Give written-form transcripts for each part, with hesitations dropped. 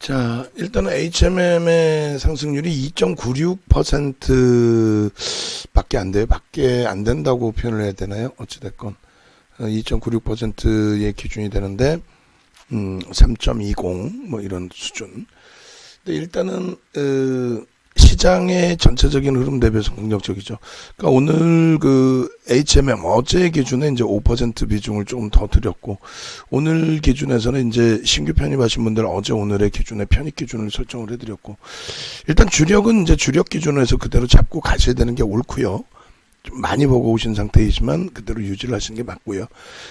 자, 일단은 HMM의 상승률이 2.96% 밖에 안 돼요. 밖에 안 된다고 표현을 해야 되나요? 어찌됐건 2.96%의 기준이 되는데 3.20 뭐 이런 수준. 근데 일단은 시장의 전체적인 흐름 대비해서 긍정적이죠. 그러니까 오늘 그 HMM 어제 기준에 이제 5% 비중을 조금 더 드렸고, 오늘 기준에서는 이제 신규 편입하신 분들 어제 오늘의 기준에 편입 기준을 설정을 해드렸고, 일단 주력은 이제 주력 기준에서 그대로 잡고 가셔야 되는 게 옳고요. 좀 많이 보고 오신 상태이지만 그대로 유지를 하시는 게 맞고요.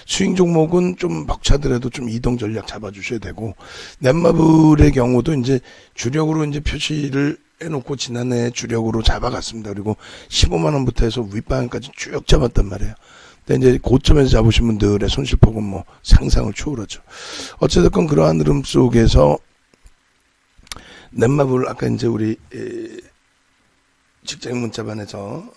스윙 종목은 좀 벅차더라도 좀 이동 전략 잡아주셔야 되고, 넷마블의 경우도 이제 주력으로 이제 표시를 해놓고 지난해 주력으로 잡아갔습니다. 그리고 15만원부터 해서 윗방향까지 쭉 잡았단 말이에요. 근데 이제 고점에서 잡으신 분들의 손실폭은 뭐 상상을 초월하죠. 어쨌든 그러한 흐름 속에서 넷마블 아까 이제 우리 직장인 문자반에서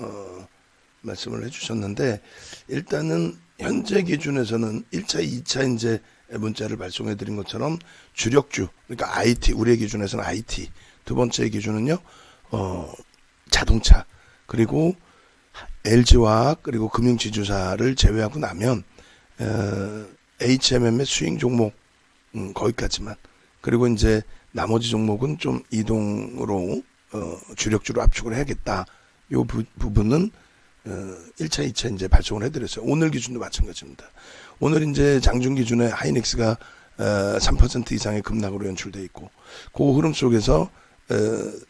말씀을 해주셨는데, 일단은 현재 기준에서는 1차, 2차 이제 문자를 발송해 드린 것처럼 주력주, 그러니까 IT, 우리의 기준에서는 IT, 두 번째 기준은요, 자동차, 그리고 LG화학, 그리고 금융지주사를 제외하고 나면, HMM의 스윙 종목, 거기까지만. 그리고 이제 나머지 종목은 좀 이동으로, 주력주로 압축을 해야겠다. 요 부분은, 1차, 2차 이제 발송을 해드렸어요. 오늘 기준도 마찬가지입니다. 오늘 이제 장중 기준에 하이닉스가 3% 이상의 급락으로 연출돼 있고, 그 흐름 속에서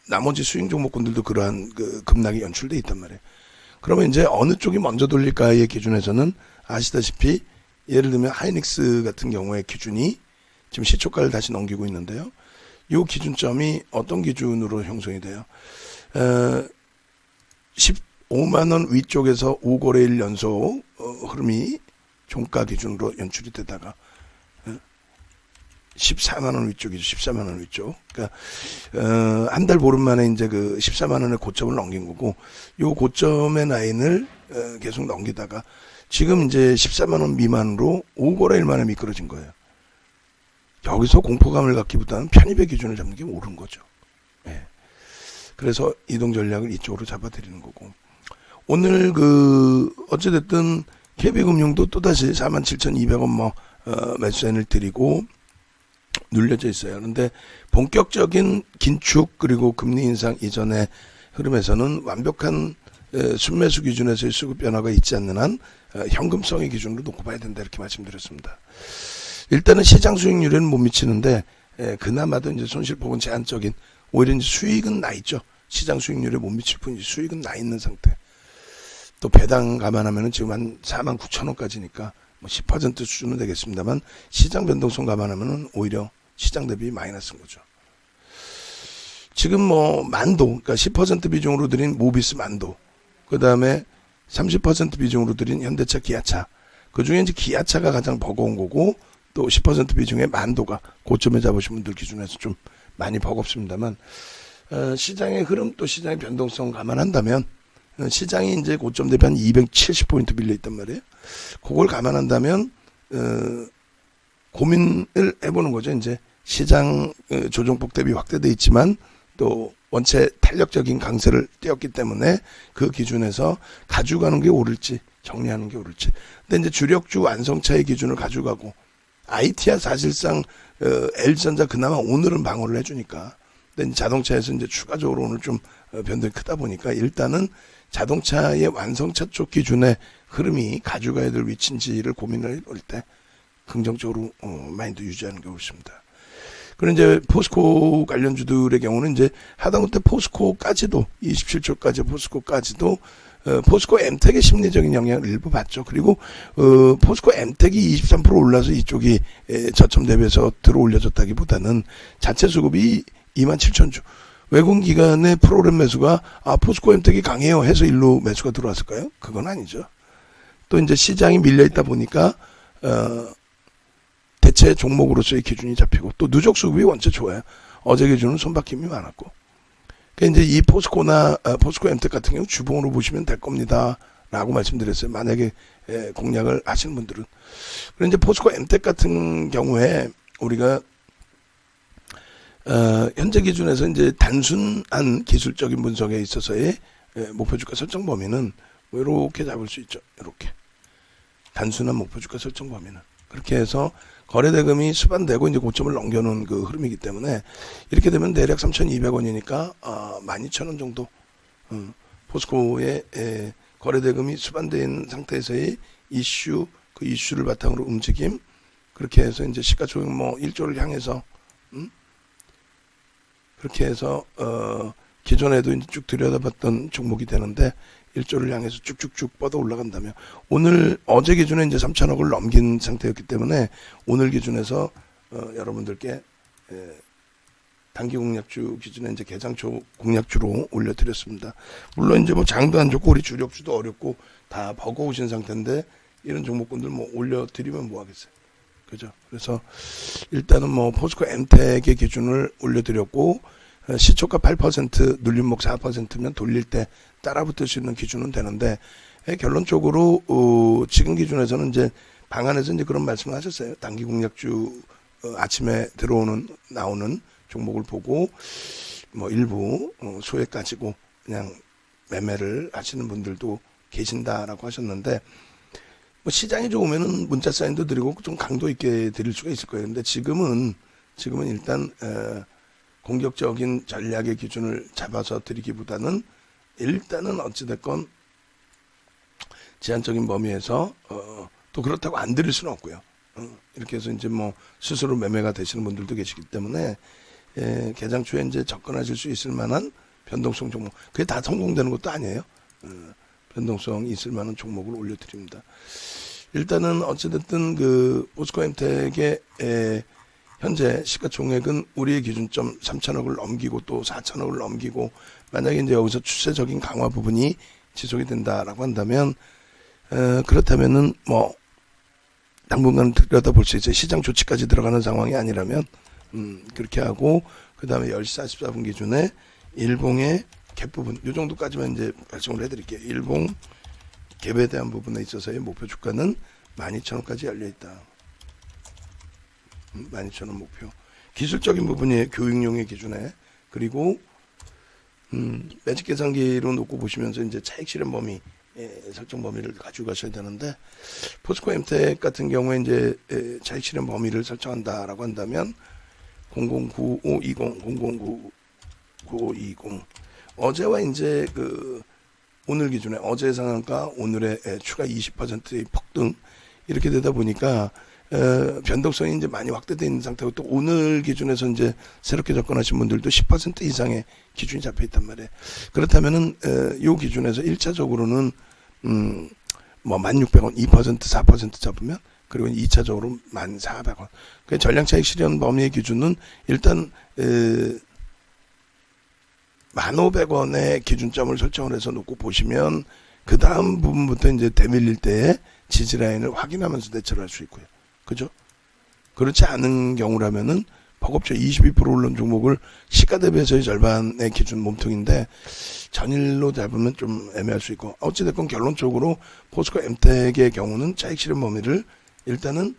나머지 스윙 종목군들도 그러한 그 급락이 연출돼 있단 말이에요. 그러면 이제 어느 쪽이 먼저 돌릴까의 기준에서는 아시다시피 예를 들면 하이닉스 같은 경우에 기준이 지금 시초가를 다시 넘기고 있는데요. 이 기준점이 어떤 기준으로 형성이 돼요? 15만원 위쪽에서 5거래일 연속 흐름이 종가 기준으로 연출이 되다가 14만원 위쪽이죠. 14만원 위쪽. 그러니까, 한 달 보름 만에 이제 그 14만원의 고점을 넘긴 거고, 요 고점의 라인을, 계속 넘기다가, 지금 이제 14만원 미만으로 5거래일 만에 미끄러진 거예요. 여기서 공포감을 갖기보다는 편입의 기준을 잡는 게 옳은 거죠. 예. 그래서 이동 전략을 이쪽으로 잡아드리는 거고. 오늘 어찌됐든, KB금융도 또다시 47,200원 매수세를 드리고, 눌려져 있어요. 그런데 본격적인 긴축 그리고 금리 인상 이전의 흐름에서는 완벽한 순매수 기준에서의 수급 변화가 있지 않는 한 현금성의 기준으로 놓고 봐야 된다, 이렇게 말씀드렸습니다. 일단은 시장 수익률에는 못 미치는데 그나마도 이제 손실폭은 제한적인, 오히려 이제 수익은 나 있죠. 시장 수익률에 못 미칠 뿐이지 수익은 나 있는 상태. 또 배당 감안하면은 지금 한 49,000원까지니까 뭐 10% 수준은 되겠습니다만, 시장 변동성 감안하면은 오히려 시장 대비 마이너스인 거죠. 지금 뭐 만도, 그러니까 10% 비중으로 드린 모비스 만도, 그 다음에 30% 비중으로 드린 현대차, 기아차, 그 중에 이제 기아차가 가장 버거운 거고, 또 10% 비중의 만도가 고점에 잡으신 분들 기준에서 좀 많이 버겁습니다만, 시장의 흐름 또 시장의 변동성 감안한다면, 시장이 이제 고점 대비 한 270포인트 밀려 있단 말이에요. 그걸 감안한다면, 고민을 해보는 거죠. 이제 시장 조정폭 대비 확대돼 있지만 또 원체 탄력적인 강세를 띄었기 때문에 그 기준에서 가져가는 게 옳을지 정리하는 게 옳을지. 근데 이제 주력주 완성차의 기준을 가져가고, IT야 사실상 LG전자 그나마 오늘은 방어를 해주니까. 근데 자동차에서 이제 추가적으로 오늘 좀 변동이 크다 보니까 일단은 자동차의 완성차 쪽 기준의 흐름이 가져가야 될 위치인지를 고민을 해볼 때 긍정적으로 마인드 유지하는 게 옳습니다. 그리고 이제 포스코 관련주들의 경우는 이제 하다못해 포스코까지도 27초까지 포스코까지도 포스코 엠텍의 심리적인 영향을 일부 받죠. 그리고 포스코 엠텍이 23% 올라서 이쪽이 저점 대비해서 들어 올려졌다기보다는 자체 수급이 27,000주. 외국 기관의 프로그램 매수가 포스코 엠텍이 강해요 해서 일로 매수가 들어왔을까요? 그건 아니죠. 또 이제 시장이 밀려 있다 보니까 대체 종목으로서의 기준이 잡히고, 또 누적 수급이 원체 좋아요. 어제 기준은 손바뀜이 많았고. 그러니까 이제 이 포스코나 포스코 엠텍 같은 경우 주봉으로 보시면 될 겁니다라고 말씀드렸어요. 만약에 공략을 하시는 분들은. 그리고 이제 포스코 엠텍 같은 경우에 우리가 현재 기준에서 이제 단순한 기술적인 분석에 있어서의 목표 주가 설정 범위는 뭐 이렇게 잡을 수 있죠. 이렇게 단순한 목표 주가 설정 범위는 그렇게 해서 거래 대금이 수반되고 이제 고점을 넘겨놓은 그 흐름이기 때문에 이렇게 되면 대략 3,200원이니까 12,000원 정도 포스코의 거래 대금이 수반된 상태에서의 이슈 그 이슈를 바탕으로 움직임 그렇게 해서 이제 시가총액 뭐 1조를 향해서 그렇게 해서 기존에도 이제 쭉 들여다봤던 종목이 되는데 1조를 향해서 쭉쭉쭉 뻗어 올라간다면 어제 기준에 이제 3천억을 넘긴 상태였기 때문에 오늘 기준에서 여러분들께 단기 공략주 기준에 이제 개장초 공략주로 올려드렸습니다. 물론 이제 뭐 장도 안 좋고 우리 주력주도 어렵고 다 버거우신 상태인데 이런 종목군들 뭐 올려드리면 뭐 하겠어요. 그죠? 그래서 일단은 뭐 포스코 엠텍의 기준을 올려드렸고 시초가 8% 눌림목 4%면 돌릴 때 따라붙을 수 있는 기준은 되는데 결론적으로 지금 기준에서는 이제 방안에서 이제 그런 말씀을 하셨어요. 단기 공략주 아침에 나오는 종목을 보고 뭐 일부 소액 가지고 그냥 매매를 하시는 분들도 계신다라고 하셨는데 뭐 시장이 좋으면은 문자 사인도 드리고 좀 강도 있게 드릴 수가 있을 거예요. 근데 지금은 일단 공격적인 전략의 기준을 잡아서 드리기보다는 일단은 어찌됐건 제한적인 범위에서 또 그렇다고 안 드릴 수는 없고요. 이렇게 해서 이제 뭐 스스로 매매가 되시는 분들도 계시기 때문에 개장초에 이제 접근하실 수 있을 만한 변동성 종목 그게 다 성공되는 것도 아니에요. 변동성이 있을 만한 종목을 올려드립니다. 일단은 어찌됐든 그 포스코엠텍의 현재 시가총액은 우리의 기준점 3천억을 넘기고 또 4천억을 넘기고 만약에 이제 여기서 추세적인 강화 부분이 지속이 된다라고 한다면 그렇다면은 뭐 당분간 들여다볼 수 있어요. 시장 조치까지 들어가는 상황이 아니라면 그렇게 하고 그 다음에 10시 44분 기준에 일봉의 갭 부분 이 정도까지만 이제 말씀을 해드릴게요. 일봉 갭에 대한 부분에 있어서의 목표 주가는 12,000원까지 열려있다. 12,000원 목표. 기술적인 부분이 교육용의 기준에 그리고 매직 계산기로 놓고 보시면서 이제 차익 실현 범위 설정 범위를 가지고 가셔야 되는데 포스코 엠텍 같은 경우에 이제 차익 실현 범위를 설정한다라고 한다면 009520 009520 어제와 이제 그 오늘 기준에 어제 상한가 오늘의 추가 20%의 폭등 이렇게 되다 보니까 변동성이 이제 많이 확대되어 있는 상태고 또 오늘 기준에서 이제 새롭게 접근하신 분들도 10% 이상의 기준이 잡혀 있단 말이에요. 그렇다면은 요 기준에서 1차적으로는 뭐 1,600원 2% 4% 잡으면 그리고 2차적으로 1,400원. 그 전량차익 실현 범위의 기준은 일단 1,500원의 기준점을 설정을 해서 놓고 보시면 그 다음 부분부터 이제 대밀릴 때의 지지라인을 확인하면서 대처를 할 수 있고요. 그죠? 그렇지 않은 경우라면은 버겁죠. 22% 올른 종목을 시가 대비해서의 절반의 기준 몸통인데 전일로 잡으면 좀 애매할 수 있고 어찌됐건 결론적으로 포스코 엠텍의 경우는 차익 실현 범위를 일단은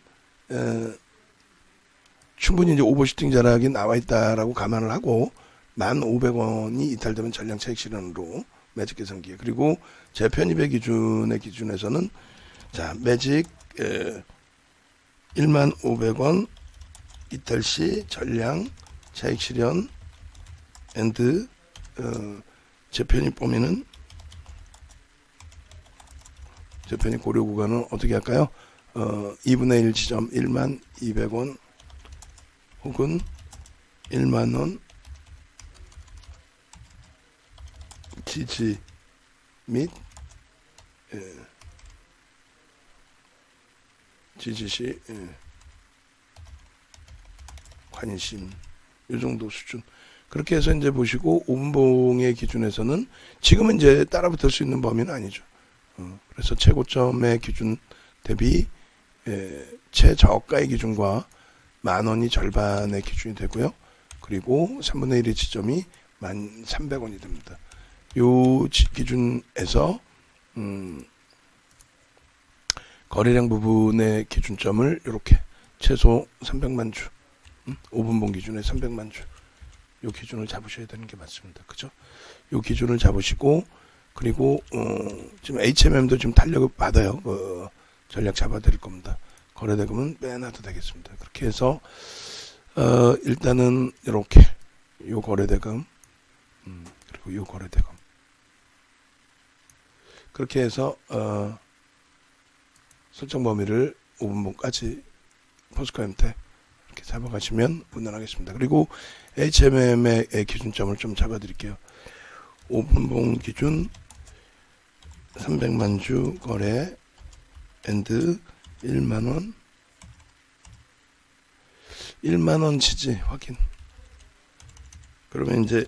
충분히 이제 오버슈팅 자락이 나와 있다라고 감안을 하고 1,500원이 이탈되면 전량 차익 실현으로 매직 계산기에 그리고 재편입의 기준에서는 자 매직 10,500원 이탈 시 전량 차익 실현 앤드 재편입 범위는 재편입 고려 구간은 어떻게 할까요? 2분의 1 지점 10,200원 혹은 10,000원 지지 및 지지시 관심 이 정도 수준 그렇게 해서 이제 보시고 5분봉의 기준에서는 지금은 이제 따라붙을 수 있는 범위는 아니죠. 그래서 최고점의 기준 대비 최저가의 기준과 10,000원이 절반의 기준이 되고요. 그리고 3분의 1의 지점이 1,300원이 됩니다. 요 기준에서 거래량 부분의 기준점을 이렇게 최소 300만 주 5분봉 기준에 300만 주 요 기준을 잡으셔야 되는 게 맞습니다. 그죠? 요 기준을 잡으시고, 그리고 지금 HMM도 지금 탄력을 받아요. 전략 잡아드릴 겁니다. 거래대금은 빼놔도 되겠습니다. 그렇게 해서 일단은 이렇게 요 거래대금, 그리고 요 거래대금, 그렇게 해서 설정 범위를 5분봉까지 포스코 형태 이렇게 잡아가시면 무난하겠습니다. 그리고 HMM의 기준점을 좀 잡아드릴게요. 5분봉 기준 300만 주 거래 엔드 1만원 1만원 지지 확인. 그러면 이제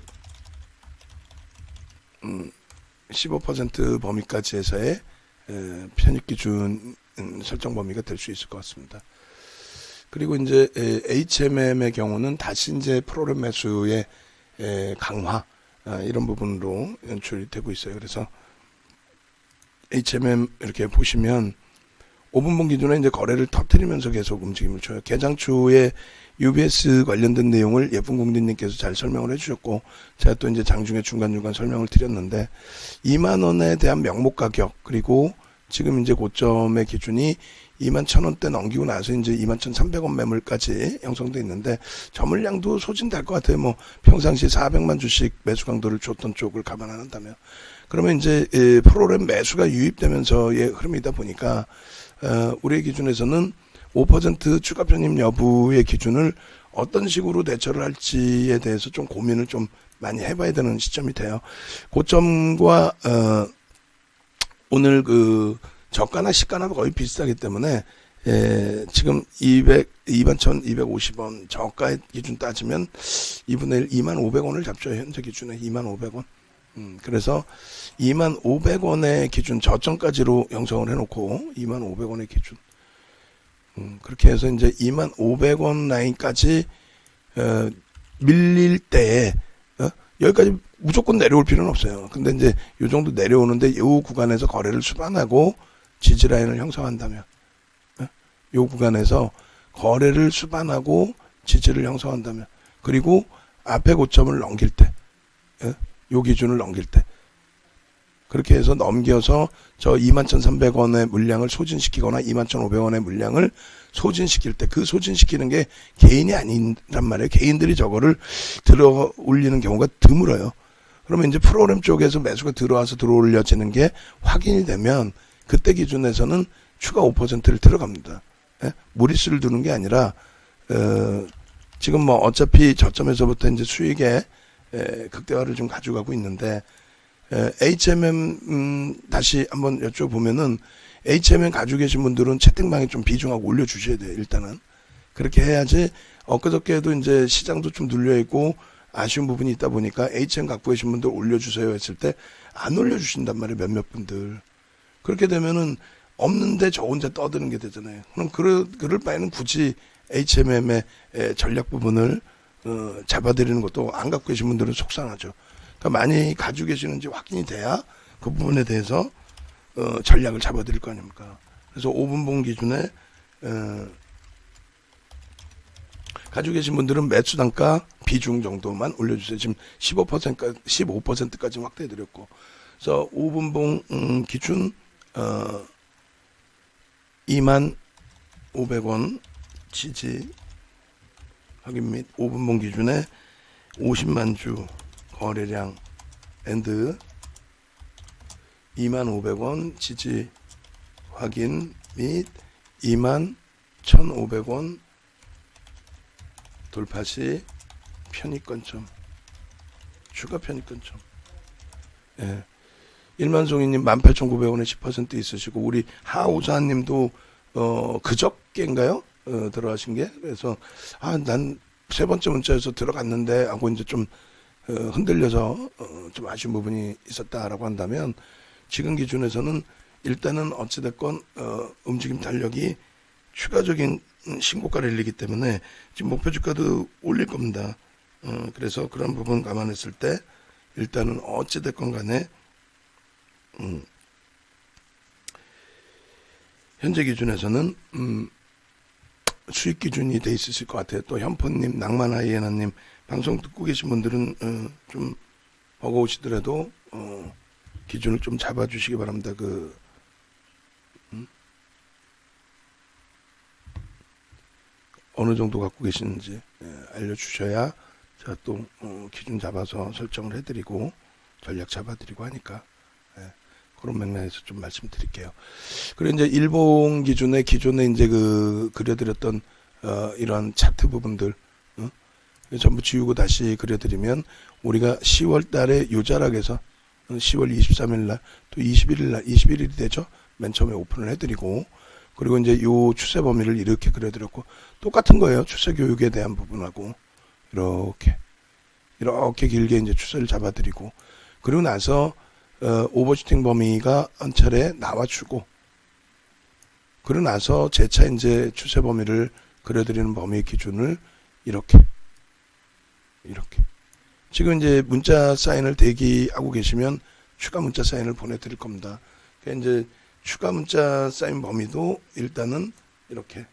15% 범위까지 해서의 편입 기준 설정 범위가 될 수 있을 것 같습니다. 그리고 이제 HMM의 경우는 다시 이제 프로그램 매수의 강화 이런 부분으로 연출이 되고 있어요. 그래서 HMM 이렇게 보시면 5분봉 기준에 이제 거래를 터뜨리면서 계속 움직임을 줘요. 개장추에 UBS 관련된 내용을 예쁜 공디님께서 잘 설명을 해주셨고, 제가 또 이제 장중에 중간중간 설명을 드렸는데, 2만원에 대한 명목 가격, 그리고 지금 이제 고점의 기준이 21,000원대 넘기고 나서 이제 21,300원 매물까지 형성돼 있는데, 저 물량도 소진될 것 같아요. 뭐, 평상시 400만 주씩 매수 강도를 줬던 쪽을 감안한다면. 그러면 이제 프로그램 매수가 유입되면서의 흐름이다 보니까, 우리의 기준에서는 5% 추가 편입 여부의 기준을 어떤 식으로 대처를 할지에 대해서 좀 고민을 좀 많이 해봐야 되는 시점이 돼요. 고점과 오늘 그 저가나 시가나 거의 비슷하기 때문에 지금 21,250원 저가 기준 따지면 2분의 1 25,500원을 잡죠. 현재 기준에 25,500원. 그래서 25,500원의 기준 저점까지로 형성을 해놓고 25,500원의 기준. 그렇게 해서 이제 25,500원 라인까지 밀릴 때에 여기까지 무조건 내려올 필요는 없어요. 근데 이제 요 정도 내려오는데 요 구간에서 거래를 수반하고 지지 라인을 형성한다면, 요 구간에서 거래를 수반하고 지지를 형성한다면, 그리고 앞에 고점을 넘길 때, 요 기준을 넘길 때, 그렇게 해서 넘겨서 저 21,300원의 물량을 소진시키거나 21,500원의 물량을 소진시킬 때, 그 소진시키는 게 개인이 아니란 말이에요. 개인들이 저거를 들어 올리는 경우가 드물어요. 그러면 이제 프로그램 쪽에서 매수가 들어와서 들어올려지는 게 확인이 되면 그때 기준에서는 추가 5%를 들어갑니다. 무리수를 두는 게 아니라 지금 뭐 어차피 저점에서부터 이제 수익의 극대화를 좀 가져가고 있는데, HMM 다시 한번 여쭤보면은 HMM 가지고 계신 분들은 채팅방에 좀 비중하고 올려주셔야 돼요. 일단은 그렇게 해야지. 엊그저께도 이제 시장도 좀 눌려있고 아쉬운 부분이 있다 보니까 HM 갖고 계신 분들 올려주세요 했을 때 안 올려주신단 말이에요. 몇몇 분들. 그렇게 되면은 없는데 저 혼자 떠드는 게 되잖아요. 그럼 그럴 바에는 굳이 HMM의 전략 부분을 잡아드리는 것도 안 갖고 계신 분들은 속상하죠. 그러니까 많이 가지고 계시는지 확인이 돼야 그 부분에 대해서 전략을 잡아드릴 거 아닙니까. 그래서 5분봉 기준에 가지고 계신 분들은 매수 단가 비중 정도만 올려주세요. 지금 15%까지 확대해드렸고, 그래서 5분봉 기준 25,500원 지지 확인 및 5분봉 기준에 50만 주 거래량 엔드 25,500원 지지 확인 및 21,500원 돌파 시 편입권점, 추가 편입권점. 예. 일만송이님 18,900원에 10% 있으시고, 우리 하오자님도 그저께인가요? 들어가신 게. 그래서 난 세 번째 문자에서 들어갔는데 하고 이제 좀 흔들려서 좀 아쉬운 부분이 있었다라고 한다면, 지금 기준에서는 일단은 어찌됐건 움직임 탄력이 추가적인 신고가를 일리기 때문에 지금 목표 주가도 올릴 겁니다. 그래서 그런 부분 감안했을 때 일단은 어찌됐건 간에 현재 기준에서는 수익 기준이 돼 있으실 것 같아요. 또 현포님, 낭만하이에나님 방송 듣고 계신 분들은 좀 버거우시더라도 기준을 좀 잡아주시기 바랍니다. 어느 정도 갖고 계시는지 알려주셔야 제가 또 기준 잡아서 설정을 해드리고 전략 잡아드리고 하니까 그런 맥락에서 좀 말씀드릴게요. 그리고 이제 일본 기준에 기존에 이제 그려드렸던 이런 차트 부분들 전부 지우고 다시 그려드리면 우리가 10월 달에 요자락에서 10월 23일 날 또 21일 날 21일이 되죠. 맨 처음에 오픈을 해드리고 그리고 이제 요 추세 범위를 이렇게 그려드렸고 똑같은 거예요. 추세 교육에 대한 부분하고 이렇게 길게 이제 추세를 잡아드리고 그리고 나서 오버슈팅 범위가 한 차례 나와주고 그러고 나서 재차 이제 추세 범위를 그려드리는 범위 기준을 이렇게 지금 이제 문자 사인을 대기하고 계시면 추가 문자 사인을 보내드릴 겁니다. 그러니까 이제 추가 문자 사인 범위도 일단은 이렇게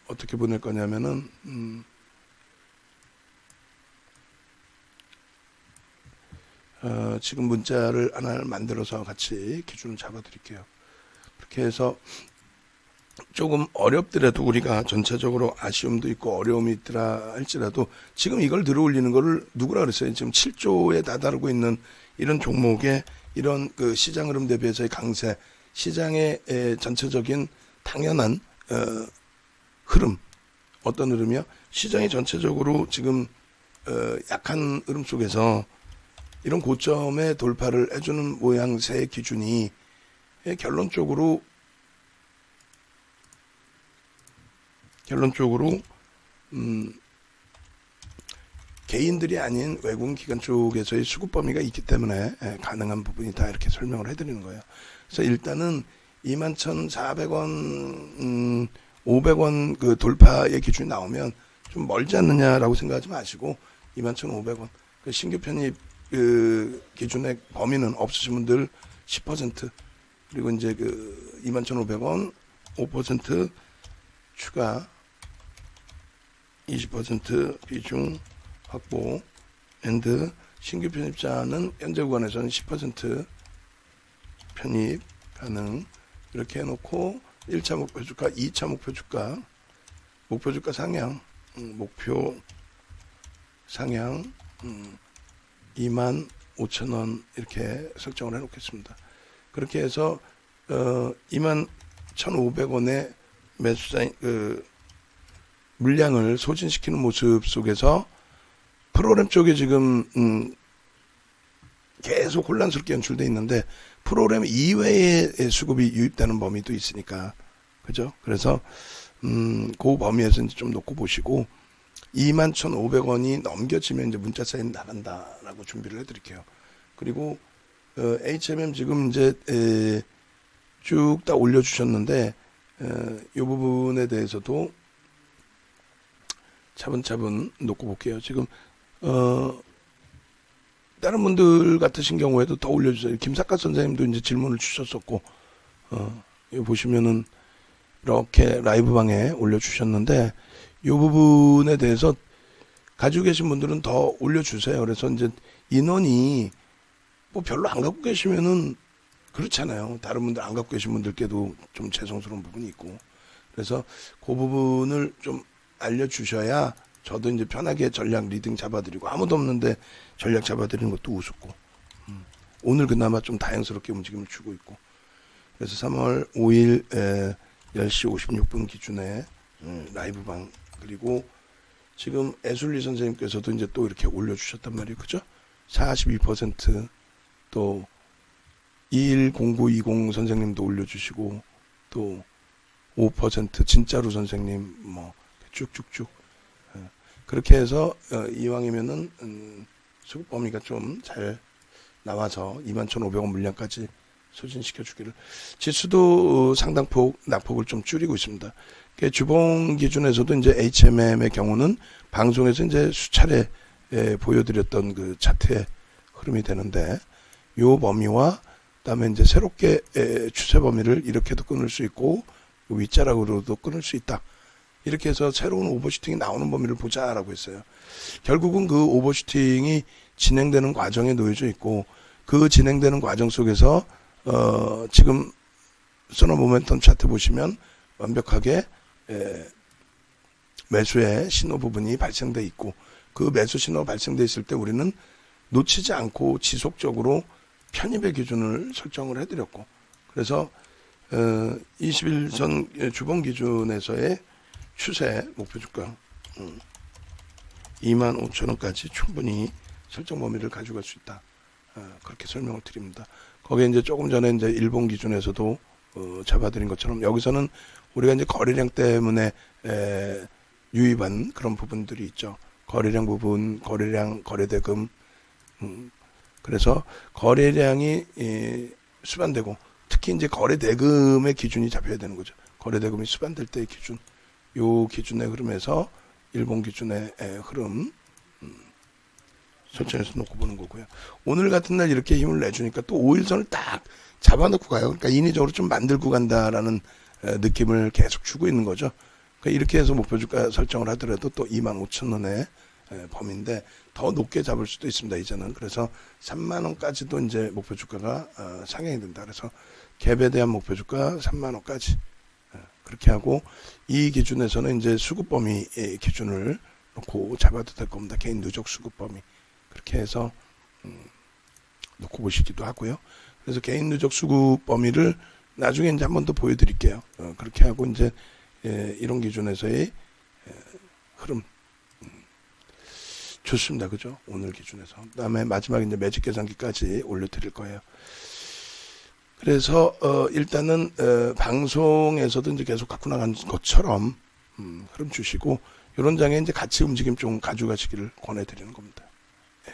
어떻게 보낼 거냐면은 지금 문자를 하나를 만들어서 같이 기준을 잡아 드릴게요. 그렇게 해서 조금 어렵더라도 우리가 전체적으로 아쉬움도 있고 어려움이 있더라 할지라도 지금 이걸 들어 올리는 거를 누구라 그랬어요? 지금 7조에 다다르고 있는 이런 종목의 이런 그 시장 흐름 대비해서의 강세, 시장의 전체적인 당연한 흐름, 어떤 흐름이요? 시장이 전체적으로 지금 약한 흐름 속에서 이런 고점의 돌파를 해주는 모양새의 기준이 결론적으로 개인들이 아닌 외국인 기관 쪽에서의 수급 범위가 있기 때문에 가능한 부분이 다 이렇게 설명을 해드리는 거예요. 그래서 일단은 21,400원, 500원 그 돌파의 기준이 나오면 좀 멀지 않느냐라고 생각하지 마시고 21,500원 그 신규 편입 그 기준의 범위는 없으신 분들 10% 그리고 이제 그 21,500원 5% 추가 20% 비중 확보 앤드 신규 편입자는 현재 구간에서는 10% 편입 가능 이렇게 해놓고 1차 목표 주가 2차 목표 주가 목표 주가 상향 목표 상향 25,000원 이렇게 설정을 해 놓겠습니다. 그렇게 해서 21,500원의 매수자 물량을 소진시키는 모습 속에서 프로그램 쪽에 지금 계속 혼란스럽게 연출되어 있는데 프로그램 이외의 수급이 유입되는 범위도 있으니까 그죠? 그래서 그 범위에서 이제 좀 놓고 보시고 21,500원이 넘겨지면 이제 문자 사인 나간다라고 준비를 해드릴게요. 그리고 HMM 지금 이제 쭉 다 올려주셨는데 이 부분에 대해서도 차분차분 놓고 볼게요. 지금 다른 분들 같으신 경우에도 더 올려주세요. 김사카 선생님도 이제 질문을 주셨었고 여기 보시면은 이렇게 라이브 방에 올려주셨는데 이 부분에 대해서 가지고 계신 분들은 더 올려주세요. 그래서 이제 인원이 뭐 별로 안 갖고 계시면은 그렇잖아요. 다른 분들 안 갖고 계신 분들께도 좀 죄송스러운 부분이 있고 그래서 그 부분을 좀 알려주셔야 저도 이제 편하게 전략 리딩 잡아드리고 아무도 없는데 전략 잡아드리는 것도 우습고 오늘 그나마 좀 다양스럽게 움직임을 주고 있고 그래서 3월 5일 10시 56분 기준에 라이브 방 그리고 지금 애술리 선생님께서도 이제 또 이렇게 올려주셨단 말이에요. 그죠? 42% 또 210920 선생님도 올려주시고 또 5% 진짜로 선생님 뭐 쭉쭉쭉 그렇게 해서 이왕이면은 수급 범위가 좀 잘 나와서 21,500원 물량까지 소진시켜 주기를 지수도 상당폭 낙폭을 좀 줄이고 있습니다. 주봉 기준에서도 이제 HMM의 경우는 방송에서 이제 수차례 보여드렸던 그 차트의 흐름이 되는데 요 범위와 그다음에 이제 새롭게 추세 범위를 이렇게도 끊을 수 있고 윗자락으로도 끊을 수 있다. 이렇게 해서 새로운 오버슈팅이 나오는 범위를 보자라고 했어요. 결국은 그 오버슈팅이 진행되는 과정에 놓여져 있고 그 진행되는 과정 속에서 지금 서너 모멘텀 차트 보시면 완벽하게 매수의 신호 부분이 발생돼 있고 그 매수 신호가 발생돼 있을 때 우리는 놓치지 않고 지속적으로 편입의 기준을 설정을 해드렸고 그래서 20일선 주봉 기준에서의 추세 목표 주가 25,000원까지 충분히 설정 범위를 가져갈 수 있다. 그렇게 설명을 드립니다. 거기에 이제 조금 전에 이제 일본 기준에서도 잡아드린 것처럼 여기서는 우리가 이제 거래량 때문에 유입한 그런 부분들이 있죠. 거래량 부분, 거래량, 거래대금. 그래서 거래량이 수반되고 특히 이제 거래대금의 기준이 잡혀야 되는 거죠. 거래대금이 수반될 때의 기준. 요 기준의 흐름에서 일본 기준의 흐름 설정해서 놓고 보는 거고요. 오늘 같은 날 이렇게 힘을 내주니까 또 5일선을 딱 잡아놓고 가요. 그러니까 인위적으로 좀 만들고 간다라는 느낌을 계속 주고 있는 거죠. 그러니까 이렇게 해서 목표 주가 설정을 하더라도 또 25,000원의 범위인데 더 높게 잡을 수도 있습니다. 이제는. 그래서 3만원까지도 이제 목표 주가가 상향이 된다. 그래서 갭에 대한 목표 주가 3만원까지 그렇게 하고 이 기준에서는 이제 수급 범위 기준을 놓고 잡아도 될 겁니다. 개인 누적 수급 범위 그렇게 해서 놓고 보시기도 하고요. 그래서 개인 누적 수급 범위를 나중에 이제 한 번 더 보여드릴게요. 그렇게 하고 이제 이런 기준에서의 흐름 좋습니다. 그죠? 오늘 기준에서. 그 다음에 마지막에 이제 매직 계산기까지 올려드릴 거예요. 그래서 일단은 방송에서도 이제 계속 갖고 나간 것처럼 흐름 주시고 이런 장에 이제 같이 움직임 좀 가져가시기를 권해드리는 겁니다. 네.